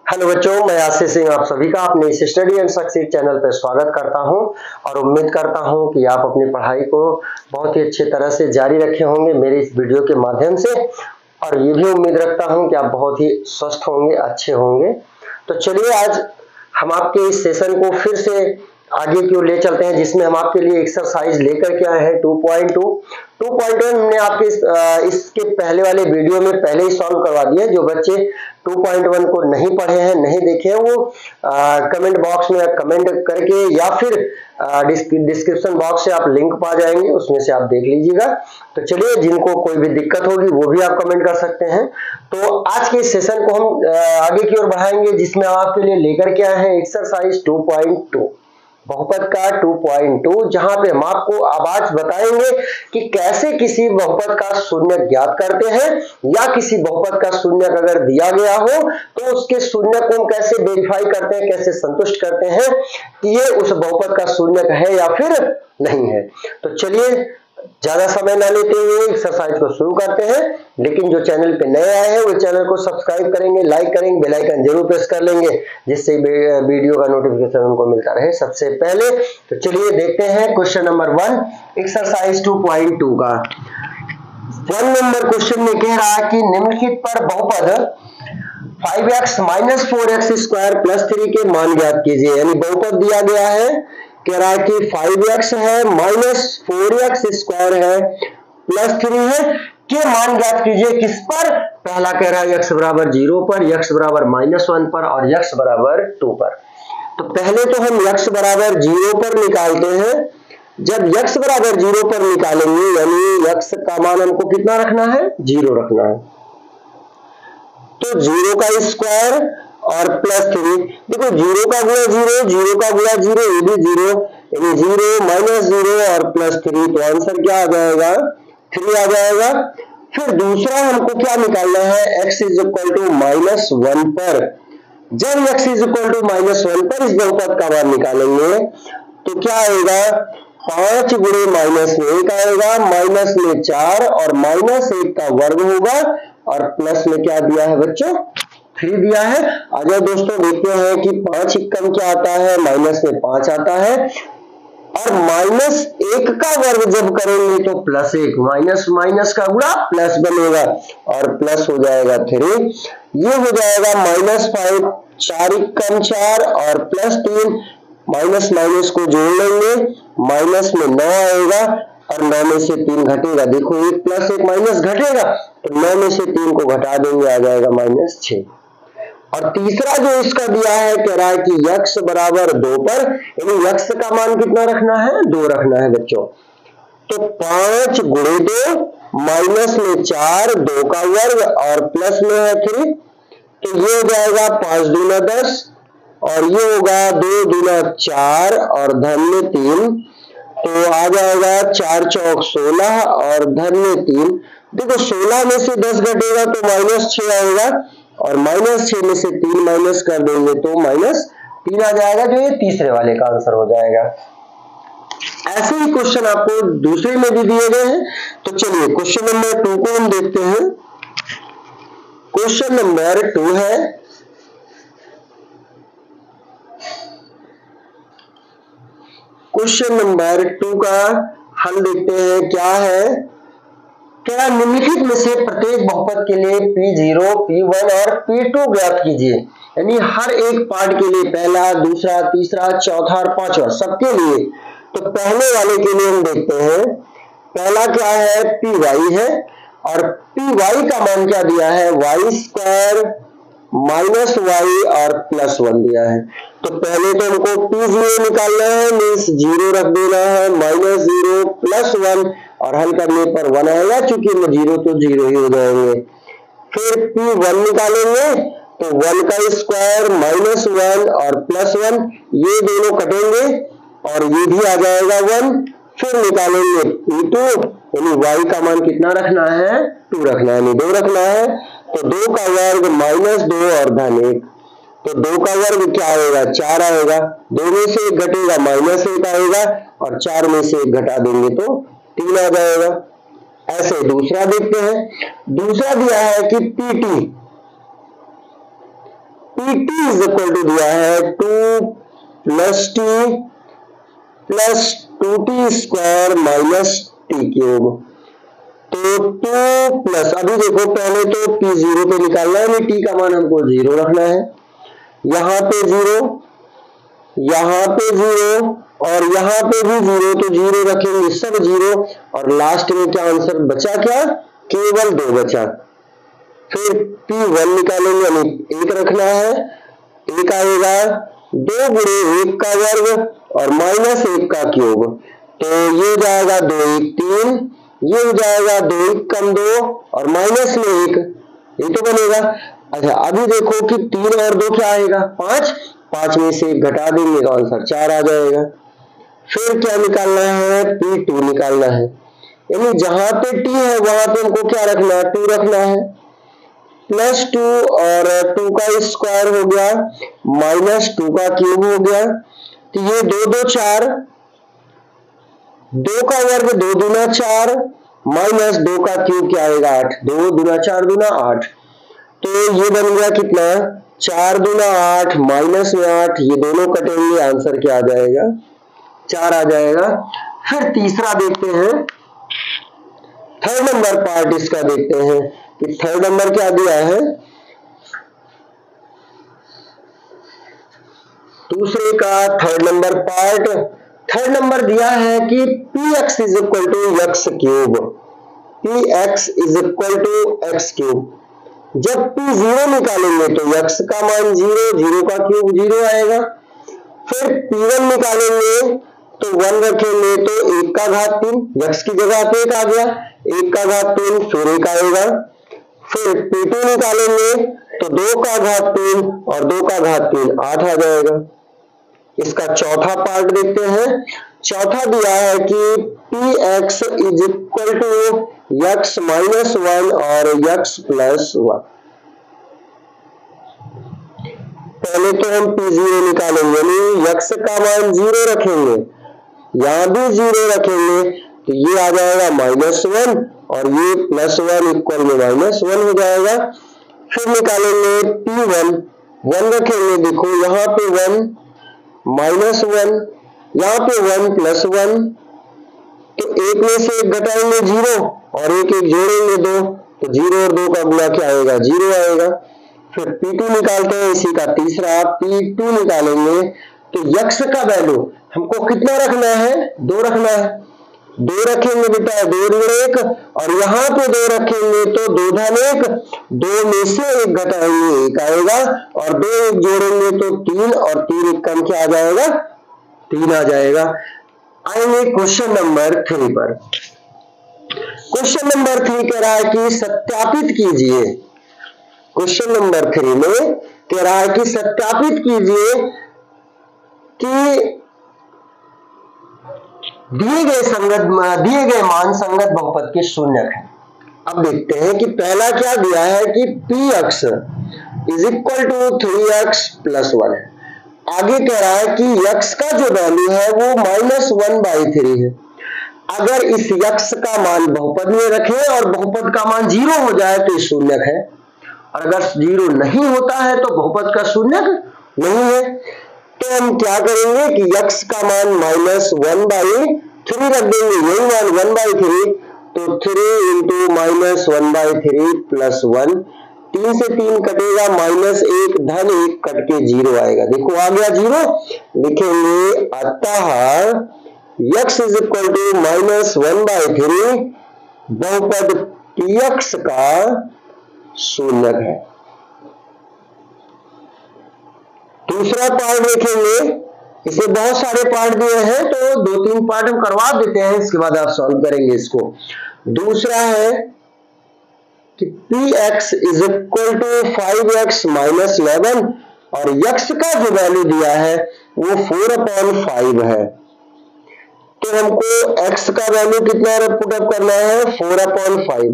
Hello बच्चों, मैं आशीष सिंह आप सभी का अपने इस स्टडी एंड सक्सीड चैनल पर स्वागत करता हूं और उम्मीद करता हूं कि आप अपनी पढ़ाई को बहुत ही अच्छी तरह से जारी रखे होंगे मेरे इस वीडियो के माध्यम से। और ये भी उम्मीद रखता हूं कि आप बहुत ही स्वस्थ होंगे, अच्छे होंगे। तो चलिए आज हम आपके इस सेशन को फिर से आगे की ओर ले चलते हैं, जिसमें हम आपके लिए एक्सरसाइज लेकर के आए हैं 2.1 हमने आपके इसके पहले वाले वीडियो में पहले ही सॉल्व करवा दिया। जो बच्चे 2.1 को नहीं पढ़े हैं, नहीं देखे हैं, वो कमेंट बॉक्स में कमेंट करके या फिर डिस्क्रिप्शन बॉक्स से आप लिंक पा जाएंगे, उसमें से आप देख लीजिएगा। तो चलिए, जिनको कोई भी दिक्कत होगी वो भी आप कमेंट कर सकते हैं। तो आज के इस सेशन को हम आगे की ओर बढ़ाएंगे, जिसमें हम आपके लिए लेकर के आए हैं एक्सरसाइज 2.2 बहुपद का 2.2, जहां पे हम आपको आवाज बताएंगे कि कैसे किसी बहुपद का शून्य ज्ञात करते हैं, या किसी बहुपद का शून्य अगर दिया गया हो तो उसके शून्य को हम कैसे वेरीफाई करते हैं, कैसे संतुष्ट करते हैं कि ये उस बहुपद का शून्य है या फिर नहीं है। तो चलिए, ज्यादा समय ना लेते हुए एक्सरसाइज को शुरू करते हैं। लेकिन जो चैनल पे नए आए हैं वो चैनल को सब्सक्राइब करेंगे, लाइक करेंगे, बेल आइकन जरूर प्रेस कर लेंगे, जिससे वीडियो का नोटिफिकेशन उनको मिलता रहे सबसे पहले। तो चलिए देखते हैं क्वेश्चन नंबर 1 एक्सरसाइज 2.2 का 1 नंबर क्वेश्चन में कह रहा है कि निम्नलिखित पर बहुपद 5x - 4x स्क्वायर प्लस 3 के मान ज्ञात कीजिए। यानी बहुपद दिया गया है, कह रहा है कि 5x है -4x स्क्वायर है प्लस 3 है के मान ज्ञात कीजिए। किस पर? पहला कह रहा है x बराबर 0 पर, x बराबर -1 पर और x बराबर 2 पर। तो पहले तो हम x बराबर 0 पर निकालते हैं। जब x बराबर 0 पर निकालेंगे, यानी x का मान हमको कितना रखना है? 0 रखना है। तो 0 का स्क्वायर और प्लस 3, देखो 0 का गुणा 0, 0 का गुणा 0, ये भी 0, यानी 0 - 0 और प्लस 3, तो आंसर क्या आ जाएगा? 3 आ जाएगा। फिर दूसरा हमको क्या निकालना है? x =-1 पर। जब x =-1 पर इस बहुपद का मान निकालेंगे तो क्या आएगा? 5 गुणे -1 आएगा, माइनस में 4 और -1 का वर्ग होगा, और प्लस में क्या दिया है बच्चों? 3 दिया है। आ जाओ दोस्तों, देखते हैं कि 5 एकम क्या आता है? माइनस में 5 आता है, और -1 का वर्ग जब करेंगे तो +1, माइनस माइनस का गुणा प्लस बनेगा और प्लस हो जाएगा 3। ये हो जाएगा -5, 4 एकम 4 और प्लस 3, माइनस माइनस को जोड़ लेंगे, माइनस में 9 आएगा और 9 में से 3 घटेगा। देखो, 1 + 1 माइनस घटेगा, तो 9 में से 3 को घटा देंगे, आ जाएगा -6। और तीसरा जो इसका दिया है, कह रहा है कि x बराबर 2 पर, यानी x का मान कितना रखना है? 2 रखना है बच्चों। तो 5 गुणे 2, माइनस में 4, 2 का वर्ग और प्लस में है 3, तो ये हो जाएगा 5 दूना 10 और ये होगा 2 दूना 4 और धन में 3, तो आ जाएगा 4 चौक 16 और धन में 3। देखो, 16 में से 10 घटेगा तो -6 आएगा, और -6 में से 3 माइनस कर देंगे तो -3 आ जाएगा, जो ये तीसरे वाले का आंसर हो जाएगा। ऐसे ही क्वेश्चन आपको दूसरे में भी दिए गए हैं। तो चलिए क्वेश्चन नंबर 2 को हम देखते हैं। क्वेश्चन नंबर 2 है, क्वेश्चन नंबर 2 का हल देखते हैं क्या है। क्या निम्नलिखित में से प्रत्येक बहुपद के लिए P0, P1 और P2 ज्ञात कीजिए। यानी हर एक पार्ट के लिए, पहला, दूसरा, तीसरा, चौथा और पांचवा, सबके लिए। तो पहले वाले के लिए हम देखते हैं। पहला क्या है? Py है, और Py का मान क्या दिया है? y² -y और +1 दिया है। तो पहले तो हमको P0 निकालना है, मीन्स 0 रख देना है, -0 +1 और हल करने पर 1 आएगा, चूंकि 0 तो 0 ही हो जाएंगे। फिर P1 निकालेंगे तो 1 का स्क्वायर -1 और +1, ये दोनों कटेंगे और ये भी आ जाएगा 1। फिर निकालेंगे P2, यानी y का मान कितना रखना है? 2 रखना है, यानी 2 रखना है। तो 2 का वर्ग -2 और धन 1, तो 2 का वर्ग क्या आएगा? 4 आएगा, 2 में से 1 घटेगा, -1 आएगा, और 4 में से 1 घटा देंगे तो 3 आ जाएगा। ऐसे दूसरा देखते हैं। दूसरा दिया है कि P2 T is equal to दिया है 2 plus T plus 2t square minus T cube. तो 2 प्लस, अभी देखो पहले तो p 0 पे निकालना है, टी का मान हमको 0 रखना है, यहाँ पे 0, यहाँ पे 0 और यहाँ पे भी 0, तो 0 रखेंगे, सब 0 और लास्ट में क्या आंसर बचा, क्या केवल 2 बचा। फिर P1 निकालेंगे, यानी 1 रखना है, 1 आएगा 2 गुणे 1 का वर्ग और माइनस 1 का क्यूब, तो ये हो जाएगा 2 1 3, ये हो जाएगा 2 1 कम 2 और माइनस में 1, ये तो बनेगा। अच्छा अभी देखो कि 3 और 2 क्या आएगा 5, 5 में से 1 घटा देंगे तो आंसर 4 आ जाएगा। फिर क्या निकालना है, P2 निकालना है, यानी जहां पे t है वहां पे हमको क्या रखना है, 2 रखना है, प्लस 2 और 2 का स्क्वायर हो गया माइनस 2 का क्यूब हो गया, तो ये 2 2 4, 2 का वर्ग 2 दूना 4 माइनस 2 का क्यूब क्या आएगा 8, 2 दूना 4 दूना 8, तो ये बन गया कितना 4 दूना 8 माइनस में 8, ये दोनों कटेंगे, आंसर क्या आ जाएगा 4 आ जाएगा। फिर तीसरा देखते हैं, थर्ड नंबर पार्ट इसका देखते हैं कि थर्ड नंबर क्या दिया है, दूसरे का third number part, third number दिया है कि px is equal to x cube, px is equal to x cube. जब p 0 निकालेंगे तो x का मान 0, 0 का क्यूब 0 आएगा। फिर p1 निकालेंगे तो 1 रखेंगे तो 1 का घात 3, x की जगह पे 1 आ गया, 1 का घात 3 फिर 1 आएगा। फिर p2 निकालेंगे तो 2 का घात 3 और 2 का घात 3 8 आ जाएगा। इसका चौथा पार्ट देखते हैं, चौथा दिया है कि px is equal to x minus 1 और x प्लस 1। पहले तो हम p0 निकालेंगे, यानी x का मान 0 रखेंगे, यहां भी 0 रखेंगे, तो ये आ जाएगा -1 और ये +1 इक्वल में -1 हो जाएगा। फिर निकालेंगे p1, 1 रखेंगे, देखो यहाँ पे 1 -1, यहाँ पे 1 +1, तो 1 में से 1 घटाएंगे 0 और 1 1 जोड़ेंगे 2, तो 0 और 2 का गुणा क्या आएगा 0 आएगा। फिर p2 निकालते हैं, इसी का तीसरा p2 निकालेंगे तो x का वैल्यू हमको कितना रखना है 2 रखना है, 2 रखेंगे बेटा 2 गुणे 1 और यहाँ पे 2 रखेंगे तो 2 धन 1, 2 में से 1 घटाएंगे 1 आएगा और 2 1 जोड़ेंगे तो 3 और 3 1 कम क्या आ जाएगा 3 आ जाएगा। आएंगे क्वेश्चन नंबर 3 पर। क्वेश्चन नंबर 3 कह रहा है कि सत्यापित कीजिए, क्वेश्चन नंबर 3 में कह रहा है कि सत्यापित कीजिए कि दिए गए मान संगत बहुपद के शून्यक है। अब देखते हैं कि पहला क्या दिया है कि px is equal to 3x plus 1 है। आगे कह रहा है कि x का जो वैल्यू है वो -1/3 है। अगर इस x का मान बहुपद में रखें और बहुपद का मान 0 हो जाए तो ये शून्यक है, और अगर 0 नहीं होता है तो बहुपद का शून्यक नहीं है। तो हम क्या करेंगे कि x का मान -1/3 रख देंगे, यही मान 1/3, तो 3 इंटू -1/3 प्लस 1, 3 से 3 कटेगा -1 धन 1 कट के 0 आएगा। देखो आ गया 0, लिखेंगे अतः x इज इक्वल टू -1/3 बहुपद px का शून्यक है। दूसरा पार्ट देखेंगे, इसे बहुत सारे पार्ट दिए हैं तो 2-3 पार्ट हम करवा देते हैं, इसके बाद आप सॉल्व करेंगे इसको। दूसरा है कि px is equal to 5x minus 11 और x का जो वैल्यू दिया है वो 4/5 है। तो हमको x का वैल्यू कितना पुटअप करना है 4/5,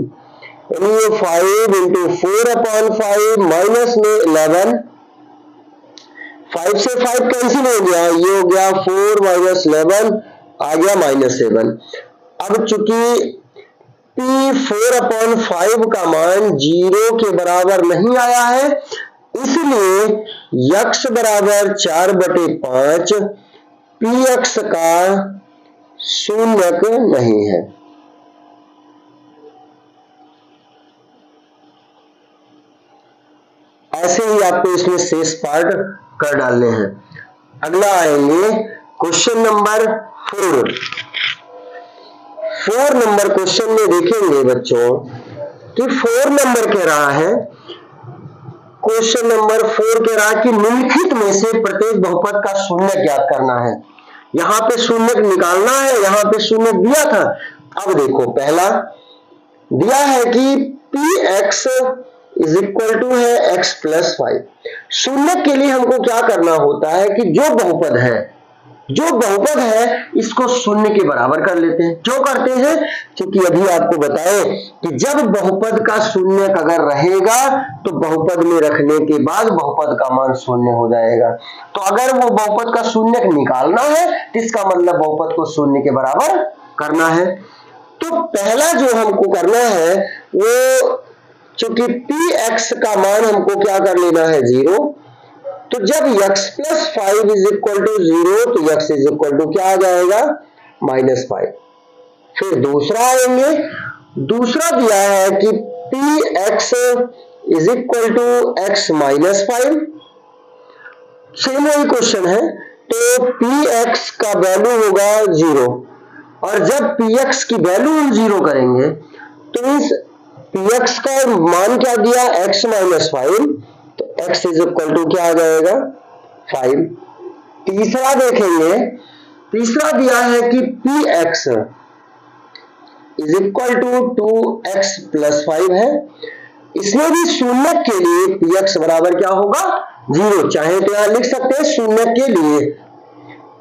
यानी ये 5 इंटू 4/5 माइनस में 11, 5 से 5 कैंसिल हो गया, ये हो गया 4 माइनस 11 आ गया -7। अब चूंकि p 4/5 का मान 0 के बराबर नहीं आया है, इसलिए x बराबर 4/5 px का शून्यक नहीं है। ऐसे ही आपको इसमें शेष पार्ट कर डालने हैं। अगला आएंगे क्वेश्चन नंबर 4। 4 नंबर क्वेश्चन में देखेंगे बच्चों कि 4 नंबर कह रहा है, क्वेश्चन नंबर 4 कह रहा है कि निम्नलिखित में से प्रत्येक बहुपद का शून्यक ज्ञात करना है। यहां पे शून्यक निकालना है, यहां पे शून्यक दिया था। अब देखो, पहला दिया है कि px इज इक्वल टू है x प्लस 5। शून्यक के लिए हमको क्या करना होता है कि जो बहुपद है इसको शून्य के बराबर कर लेते हैं। क्यों करते हैं? क्योंकि अभी आपको बताएं कि जब बहुपद का शून्यक अगर रहेगा तो बहुपद में रखने के बाद बहुपद का मान शून्य हो जाएगा। तो अगर वो बहुपद का शून्यक निकालना है तो इसका मतलब बहुपद को शून्य के बराबर करना है। तो पहला जो हमको करना है वो, चूंकि px का मान हमको क्या कर लेना है 0, तो जब x plus 5 is equal to 0 तो x इज इक्वल टू क्या आ जाएगा -5। फिर दूसरा आएंगे, दूसरा दिया है कि px is equal to x minus 5। Same वही क्वेश्चन है, तो px का वैल्यू होगा 0 और जब px की वैल्यू हम 0 करेंगे तो इस px का मान क्या दिया x माइनस 5, तो x इज इक्वल टू क्या आ जाएगा 5। तीसरा देखेंगे, तीसरा दिया है कि px is equal to 2x plus 5 है। इसमें भी शून्यक के लिए px बराबर क्या होगा 0, चाहे तो यहां लिख सकते हैं शून्यक के लिए,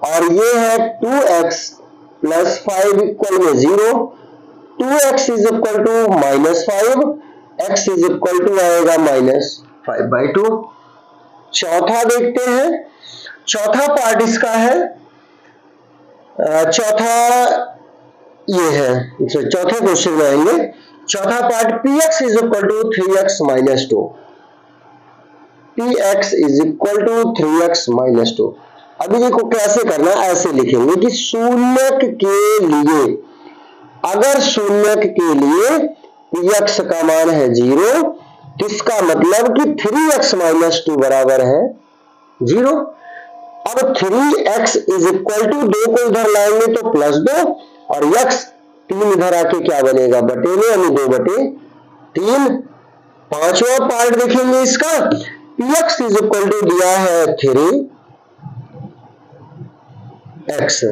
और ये है 2x प्लस 5 इक्वल में 0, 2x is equal to -5, x is equal to आएगा -5/2। चौथा देखते हैं, चौथा पार्ट इसका है, चौथा ये है, चौथे क्वेश्चन में आएंगे। चौथा part px is equal to 3x minus 2, px is equal to 3x minus 2। अभी देखो कैसे करना, ऐसे लिखेंगे कि शून्यक के लिए, अगर शून्यक के लिए px का मान है 0 तो इसका मतलब कि 3x माइनस 2 बराबर है 0। अब 3x इज इक्वल टू 2 को इधर लाएंगे तो +2 और x 3 इधर आके क्या बनेगा बटे में, यानी 2/3। पांचवा पार्ट देखेंगे इसका, px इज इक्वल टू दिया है 3x।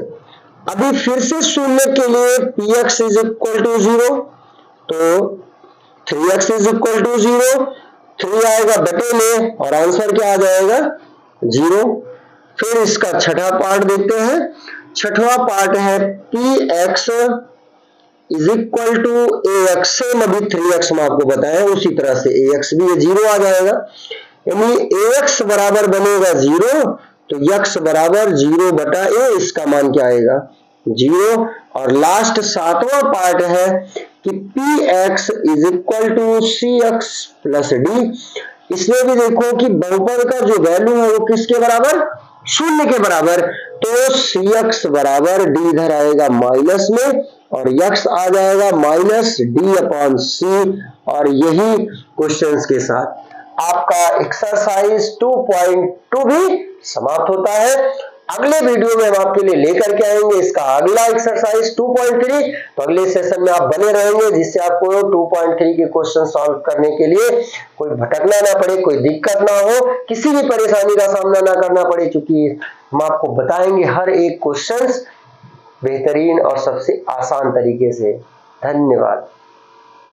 अभी फिर से शून्य के लिए px इज इक्वल टू 0, तो 3x इज इक्वल टू 0, 3 आएगा बटे में और आंसर क्या आ जाएगा 0। फिर इसका छठा पार्ट देखते हैं। छठवा पार्ट है px is equal to ax, से अभी 3x में आपको बताया उसी तरह से ax भी 0 आ जाएगा, यानी ax बराबर बनेगा 0, तो x बराबर 0/a, इसका मान क्या आएगा 0। और लास्ट सातवां पार्ट है कि px is equal to cx plus d। इसमें भी देखो कि बहुपद का जो वैल्यू है वो किसके बराबर, शून्य के बराबर, तो cx बराबर d इधर आएगा माइनस में और x आ जाएगा -d/c। और यही क्वेश्चंस के साथ आपका एक्सरसाइज 2.2 भी समाप्त होता है। अगले वीडियो में हम आपके लिए लेकर के आएंगे इसका अगला एक्सरसाइज 2.3। तो अगले सेशन में आप बने रहेंगे जिससे आपको 2.3 के क्वेश्चन सॉल्व करने के लिए कोई भटकना ना पड़े, कोई दिक्कत ना हो, किसी भी परेशानी का सामना ना करना पड़े, क्योंकि हम आपको बताएंगे हर एक क्वेश्चन बेहतरीन और सबसे आसान तरीके से। धन्यवाद।